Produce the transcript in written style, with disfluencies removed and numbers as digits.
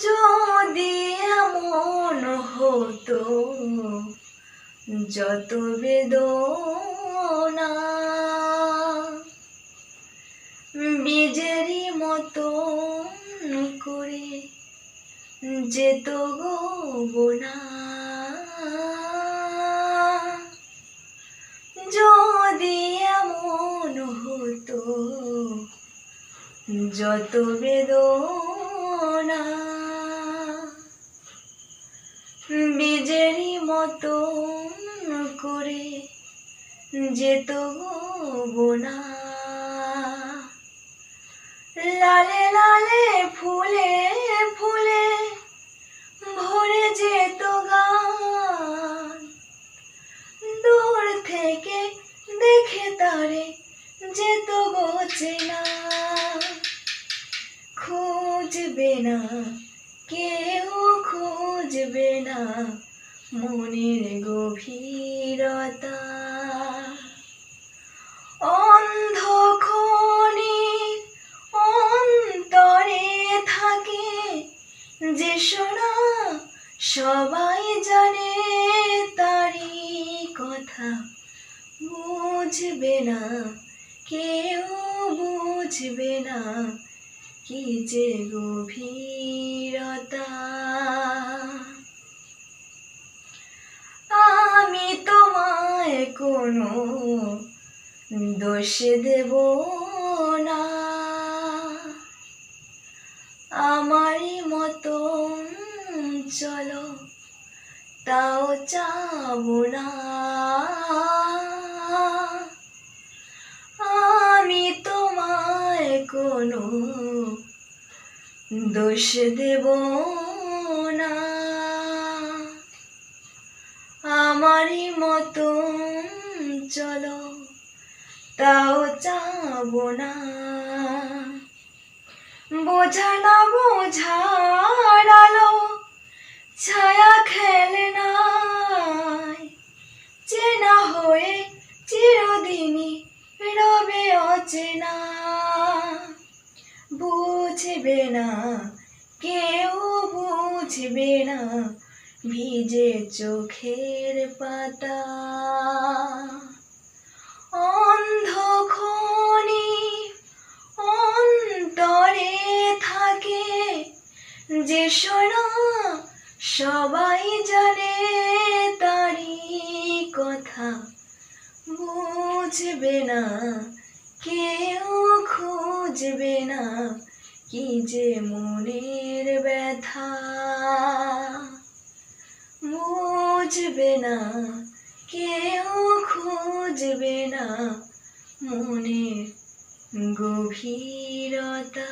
যদি এমন হতো যত বেদনা বীজেরই মতো করে যেত গো বোনা, যদি এমন হতো যত বেদনা বীজেরই মতো করে যেত গো বোনা, লালে লালে ফুলে ফুলে ভরে যেত গান, দূর থেকে দেখে তারে যেত গো চেনা, খুঁজবে না কেউ খুঁজবে না মনের গভীরতা, অন্ধখনির অন্তরে থাকে যে সোনা, সবাই জানে তারি কথা, বুঝবে না কেউ বুঝবে না কি যে গভীরতা। আমি তোমায় কোনো দোষ দেব না, আমারই মতো চলো তাও চাবো না, আমি তোমায় কোনো দোষ দেব না, আমারই মতো চলো তাও চাবো না, বোঝা না বোঝার আলো ছায়া খেলে নাই, চেনা হয়ে চিরদিনই রবে অচেনা, বুঝবে না কেউ বুঝবে না ভিজে চোখের পাতা, অন্ধখনি অন্তরে থাকে যে সোনা, সবাই জানে তারি কথা, বুঝবে না কেউ খুঁজবে না কি যে মনের ব্যথা, বুঝবে না কেউ খুঁজবে না মনের গভীরতা।